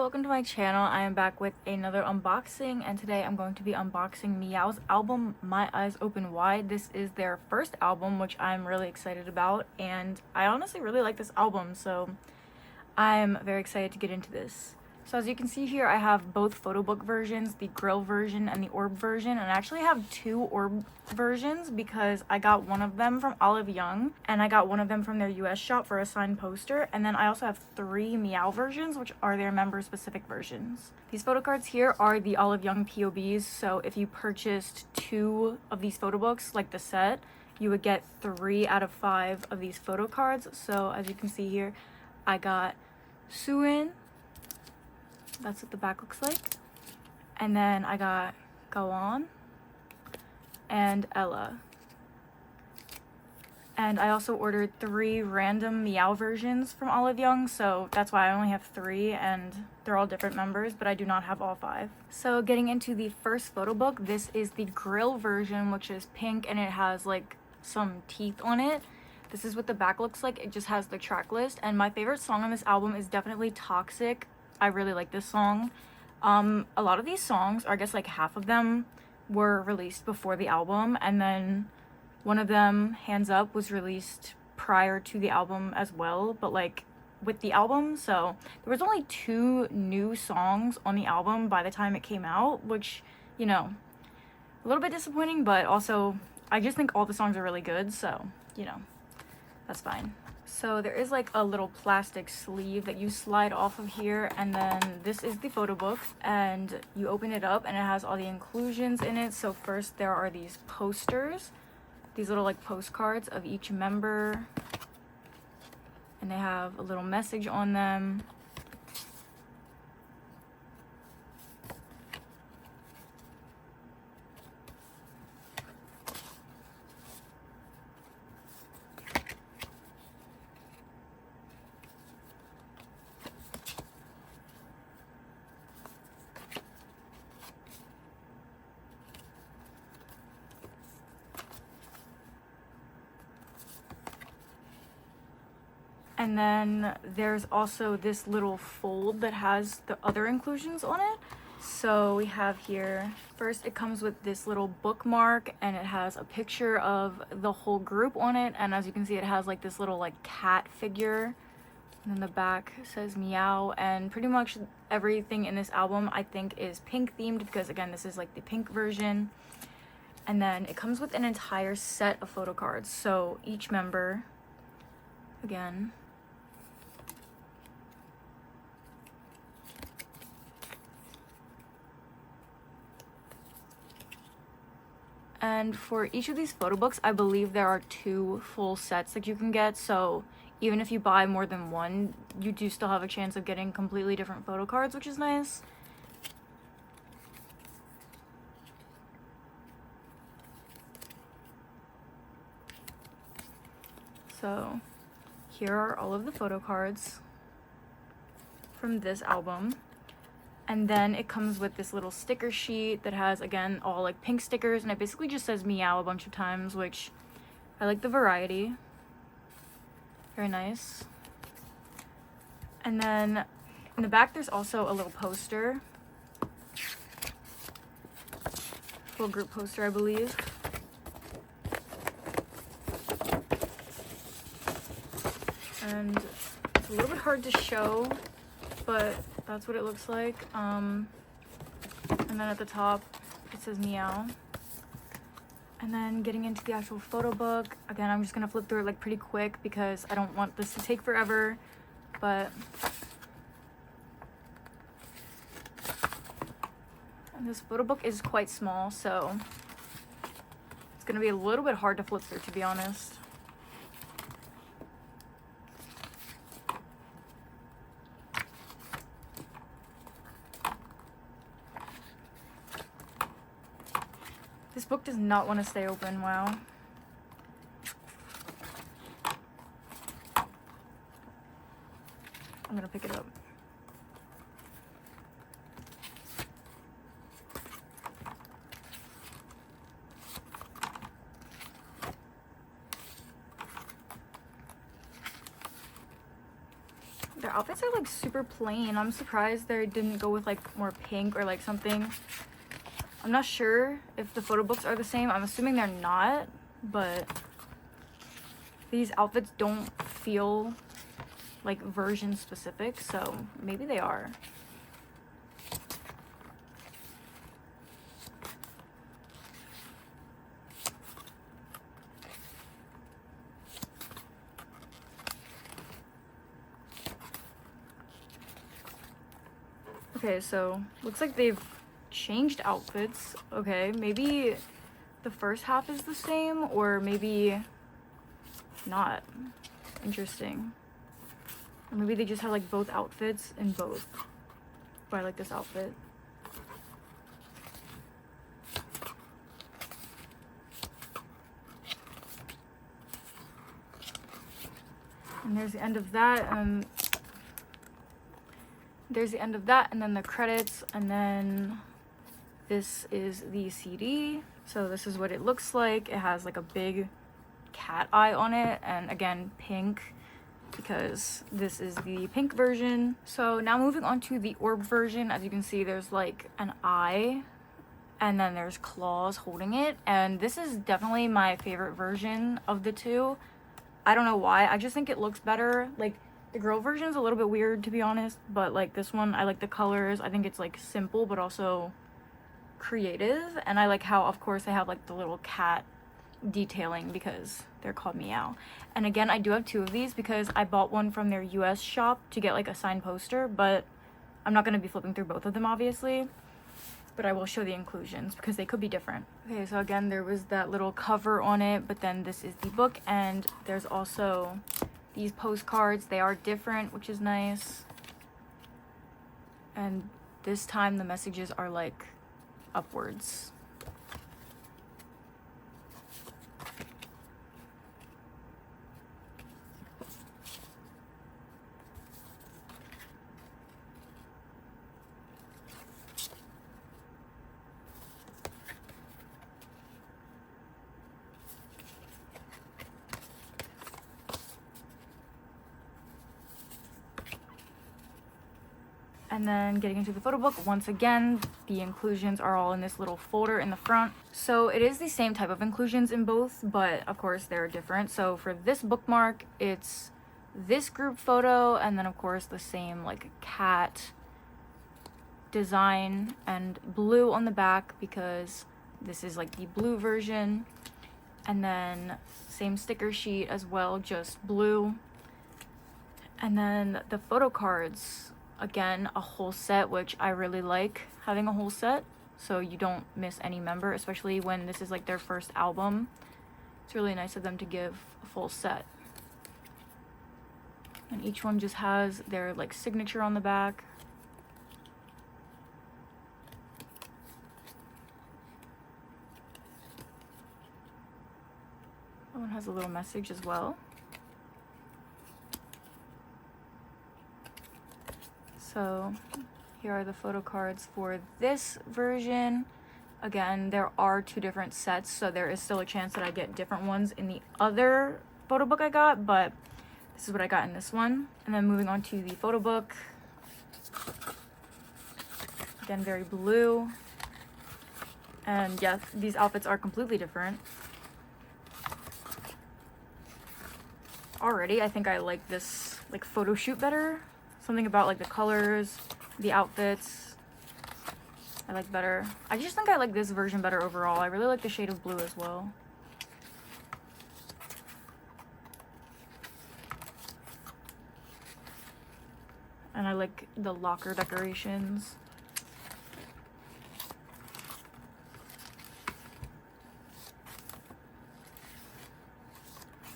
welcome to my channel. I am back with another unboxing, and today I'm going to be unboxing meow's album My Eyes Open Wide. This is their first album, which I'm really excited about, and I honestly really like this album, so I'm very excited to get into this. So as you can see here, I have both photobook versions, the grill version and the orb version, and I actually have two orb versions because I got one of them from Oliveyoung and I got one of them from their US shop for a signed poster, and then I also have three meow versions, which are their member specific versions. These photo cards here are the Oliveyoung POBs, so if you purchased two of these photo books, like the set, you would get 3 out of 5 of these photo cards. So as you can see here, I got Sooin. That's what the back looks like. And then I got Gawon and Ella. And I also ordered 3 random meow versions from Oliveyoung, so that's why I only have 3, and they're all different members, but I do not have all 5. So getting into the first photo book, this is the grill version, which is pink and it has like some teeth on it. This is what the back looks like. It just has the track list, and my favorite song on this album is definitely Toxic. I really like this song. A lot of these songs, or I guess like half of them, were released before the album, and then one of them, Hands Up, was released prior to the album as well, but like with the album. So there was only 2 new songs on the album by the time it came out, which, you know, a little bit disappointing, but also I just think all the songs are really good, so, you know, that's fine. So there is like a little plastic sleeve that you slide off of here, and then this is the photo book, and you open it up and it has all the inclusions in it. So first there are these posters, these little like postcards of each member, and they have a little message on them. And then there's also this little fold that has the other inclusions on it. So we have here, first it comes with this little bookmark, and it has a picture of the whole group on it. And as you can see, it has like this little like cat figure. And then the back says meow, and pretty much everything in this album I think is pink themed because, again, this is like the pink version. And then it comes with an entire set of photo cards. So each member, again, and for each of these photo books, I believe there are 2 full sets that you can get. So even if you buy more than one, you do still have a chance of getting completely different photo cards, which is nice. So here are all of the photo cards from this album. And then it comes with this little sticker sheet that has, again, all like pink stickers, and it basically just says meow a bunch of times, which I like the variety. Very nice. And then in the back there's also a little poster. Little group poster, I believe. And it's a little bit hard to show, but that's what it looks like. And then at the top it says meow. And then getting into the actual photo book, again, I'm just gonna flip through it like pretty quick because I don't want this to take forever, but and this photo book is quite small, so it's gonna be a little bit hard to flip through, to be honest. This book does not want to stay open, wow. I'm gonna pick it up. Their outfits are like super plain. I'm surprised they didn't go with like more pink or like something. I'm not sure if the photo books are the same. I'm assuming they're not, but these outfits don't feel like version specific, so maybe they are. Okay, so looks like they've changed outfits. Okay, maybe the first half is the same, or maybe not. Interesting. Or maybe they just have like both outfits in both. But I like this outfit. And there's the end of that, and there's the end of that, and then the credits, and then this is the CD. So this is what it looks like. It has like a big cat eye on it, and again, pink, because this is the pink version. So now moving on to the orb version. As you can see, there's like an eye, and then there's claws holding it, and this is definitely my favorite version of the two. I don't know why, I just think it looks better. Like, the girl version is a little bit weird, to be honest, but like this one, I like the colors. I think it's like simple but also creative, and I like how, of course, they have like the little cat detailing because they're called Meow. And again, I do have two of these because I bought one from their US shop to get like a signed poster, but I'm not going to be flipping through both of them, obviously, but I will show the inclusions because they could be different. Okay, so again, there was that little cover on it, but then this is the book, and there's also these postcards. They are different, which is nice. And this time the messages are like upwards. And then getting into the photo book, once again, the inclusions are all in this little folder in the front. So it is the same type of inclusions in both, but of course they're different. So for this bookmark, it's this group photo, and then of course the same like cat design, and blue on the back because this is like the blue version. And then same sticker sheet as well, just blue. And then the photo cards, again, a whole set, which I really like having a whole set so you don't miss any member, especially when this is like their first album. It's really nice of them to give a full set. And each one just has their like signature on the back. That one has a little message as well. So here are the photo cards for this version. Again, there are two different sets, so there is still a chance that I get different ones in the other photo book I got, but this is what I got in this one. And then moving on to the photo book. Again, very blue. And yes, these outfits are completely different. Already, I think I like this like photo shoot better. Something about like the colors, the outfits, I like better. I just think I like this version better overall. I really like the shade of blue as well. And I like the locker decorations.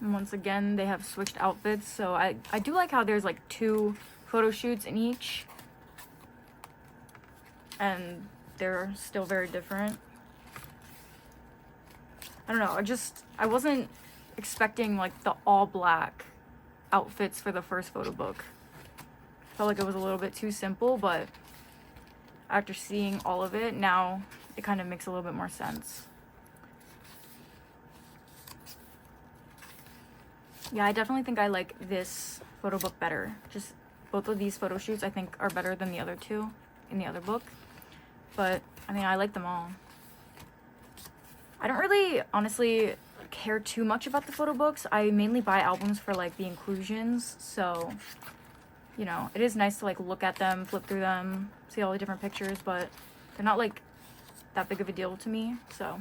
And once again, they have switched outfits, so I do like how there's like two photo shoots in each, and they're still very different. I don't know, I wasn't expecting like the all black outfits for the first photo book. Felt like it was a little bit too simple, but after seeing all of it, now it kind of makes a little bit more sense. Yeah, I definitely think I like this photo book better. Just both of these photo shoots I think are better than the other two in the other book. But I mean, I like them all. I don't really honestly care too much about the photo books. I mainly buy albums for like the inclusions, so you know, it is nice to like look at them, flip through them, see all the different pictures, but they're not like that big of a deal to me. So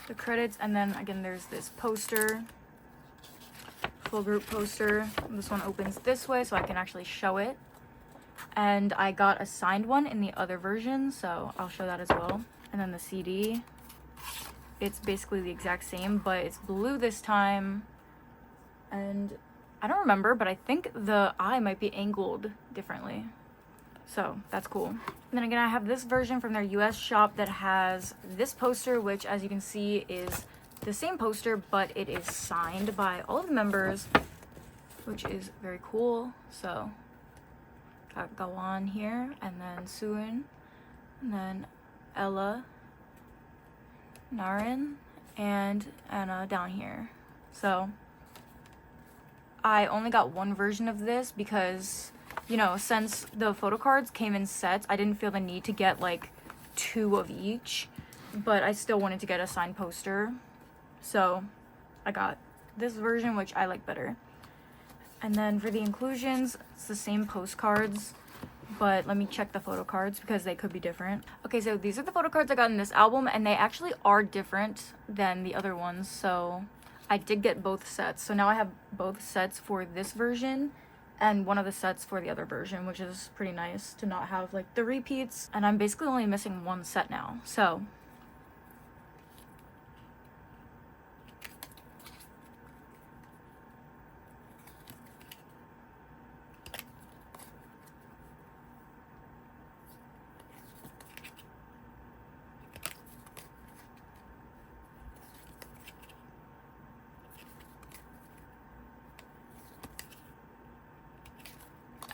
the credits, and then again there's this poster, full group poster. This one opens this way so I can actually show it, and I got a signed one in the other version, so I'll show that as well. And then the CD, it's basically the exact same, but it's blue this time, and I don't remember, but I think the eye might be angled differently, so that's cool. And then again, I have this version from their US shop that has this poster, which as you can see is the same poster, but it is signed by all of the members, which is very cool. So got Gawon here, and then Sooin, and then Ella, Narin, and Anna down here. So I only got one version of this because, you know, since the photo cards came in sets, I didn't feel the need to get like 2 of each, but I still wanted to get a signed poster, so I got this version, which I like better. And then for the inclusions, it's the same postcards, but let me check the photo cards because they could be different. Okay, so these are the photo cards I got in this album, and they actually are different than the other ones, so I did get both sets. So now I have both sets for this version and one of the sets for the other version, which is pretty nice to not have like the repeats. And I'm basically only missing one set now, so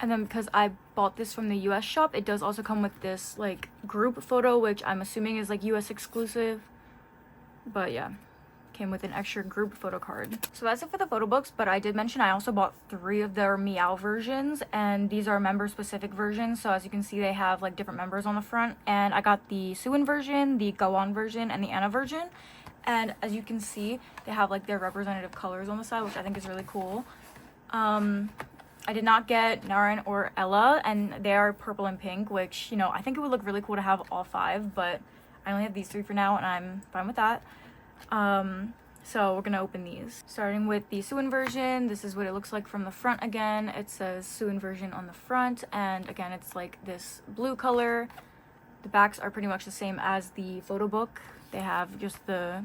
and then because I bought this from the US shop, it does also come with this like group photo, which I'm assuming is like US exclusive. But yeah, came with an extra group photo card. So that's it for the photo books, but I did mention I also bought 3 of their meow versions, and these are member specific versions. So as you can see, they have like different members on the front, and I got the Sooin version, the Gawon version, and the Anna version. And as you can see, they have like their representative colors on the side, which I think is really cool. I did not get Narin or Ella, and they are purple and pink, which, you know, I think it would look really cool to have all 5, but I only have these 3 for now, and I'm fine with that. So we're gonna open these. Starting with the Sooin version, this is what it looks like from the front again. It says Sooin version on the front, and again, it's like this blue color. The backs are pretty much the same as the photo book. They have just the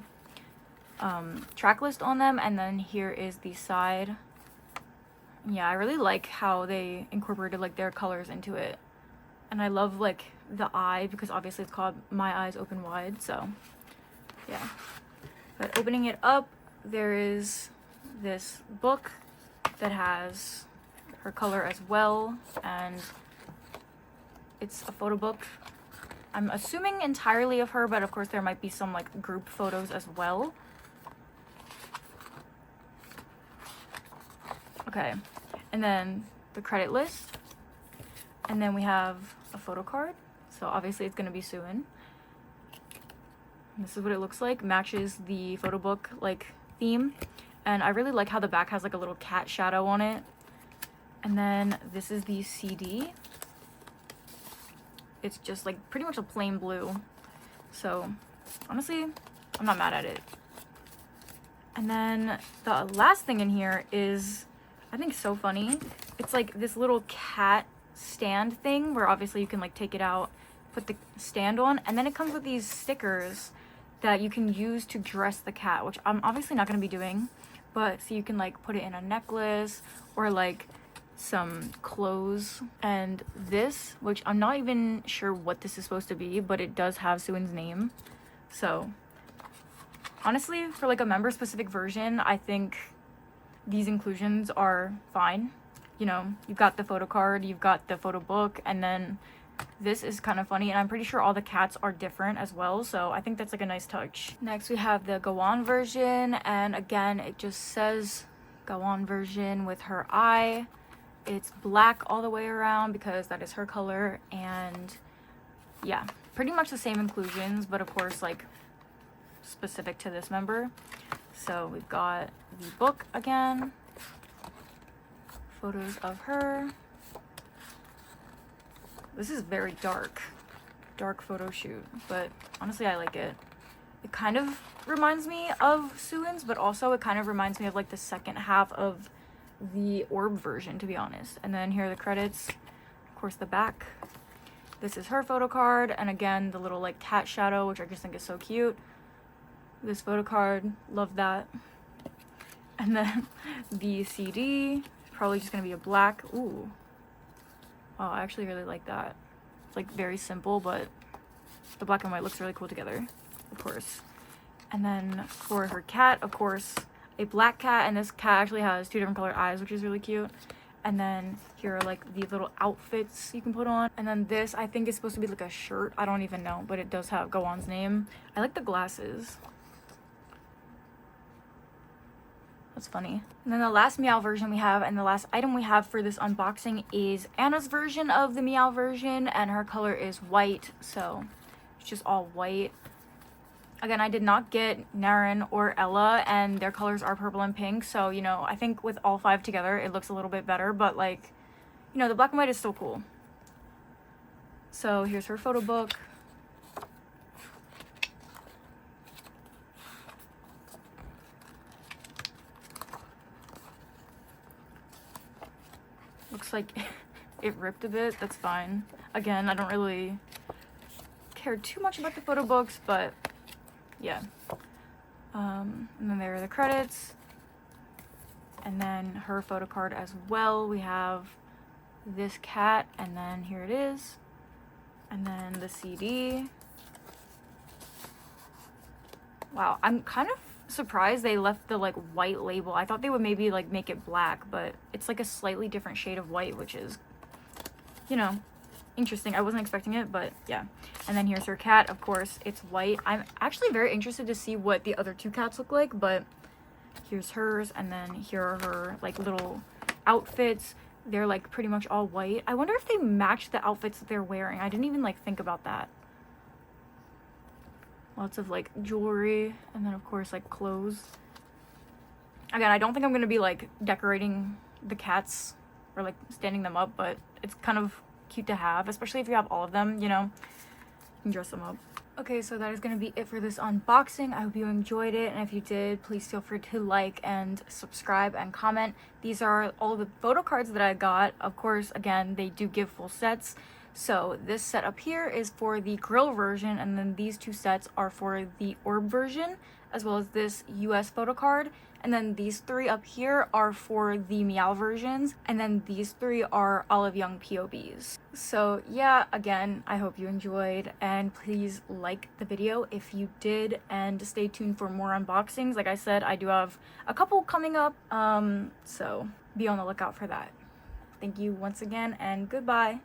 track list on them, and then here is the side. Yeah, I really like how they incorporated like their colors into it, and I love like the eye, because obviously it's called My Eyes Open Wide, so yeah. But opening it up, there is this book that has her color as well, and it's a photo book. I'm assuming entirely of her, but of course there might be some like group photos as well. Okay, and then the credit list, and then we have a photo card, so obviously it's gonna be Sooin. This is what it looks like, matches the photo book like theme, and I really like how the back has like a little cat shadow on it. And then this is the CD. It's just like pretty much a plain blue, so honestly I'm not mad at it. And then the last thing in here is, I think, so funny. It's like this little cat stand thing where obviously you can like take it out, put the stand on, and then it comes with these stickers that you can use to dress the cat, which I'm obviously not going to be doing, but so you can like put it in a necklace or like some clothes. And this, which I'm not even sure what this is supposed to be, but it does have Sooin's name. So honestly, for like a member specific version, I think these inclusions are fine. You know, you've got the photo card, you've got the photo book, and then This is kind of funny, and I'm pretty sure all the cats are different as well, so I think that's like a nice touch. Next we have the gawon version, and again it just says gawon version with her eye. It's black all the way around because that is her color, and yeah, pretty much the same inclusions, but of course like specific to this member. So we've got the book again, photos of her. This is very dark photo shoot, but honestly I like it. It kind of reminds me of Sooin's, but also it kind of reminds me of like the second half of the orb version, to be honest. And then here are the credits, of course the back. This is her photo card, and again the little like cat shadow, which I just think is so cute. This photo card, love that. And then the CD, probably just gonna be a black. Ooh, wow, I actually really like that. It's like very simple, but the black and white looks really cool together, of course. And then for her cat, of course, a black cat, and this cat actually has 2 different color eyes, which is really cute. And then here are like the little outfits you can put on. And then this, I think, is supposed to be like a shirt. I don't even know, but it does have Gawon's name. I like the glasses. That's funny. And then the last meow version we have, and the last item we have for this unboxing, is Anna's version of the meow version, and her color is white, so it's just all white. Again, I did not get Naren or Ella, and their colors are purple and pink, so, you know, I think with all 5 together, it looks a little bit better, but, like, you know, the black and white is still cool. So here's her photo book. Looks like it ripped a bit. That's fine. Again, I don't really care too much about the photo books, but yeah. And then there are the credits, and then her photo card as well. We have this cat, and then here it is, and then the CD. Wow, I'm kind of surprised they left the like white label. I thought they would maybe like make it black, but it's like a slightly different shade of white, which is, you know, interesting. I wasn't expecting it, but yeah. And then here's her cat. Of course, it's white. I'm actually very interested to see what the other 2 cats look like, but here's hers, and then here are her like little outfits. They're like pretty much all white. I wonder if they match the outfits that they're wearing. I didn't even like think about that. Lots of like jewelry, and then of course like clothes. Again, I don't think I'm gonna be like decorating the cats or like standing them up, but it's kind of cute to have, especially if you have all of them, you know, you can dress them up. Okay, so that is gonna be it for this unboxing. I hope you enjoyed it, and if you did, please feel free to like and subscribe and comment. These are all the photo cards that I got. Of course, again, they do give full sets. So this set up here is for the grill version, and then these 2 sets are for the orb version, as well as this US photo card. And then these 3 up here are for the meow versions, and then these 3 are oliveyoung POBs. So yeah, again, I hope you enjoyed, and please like the video if you did, and stay tuned for more unboxings. Like I said, I do have a couple coming up, so be on the lookout for that. Thank you once again, and goodbye.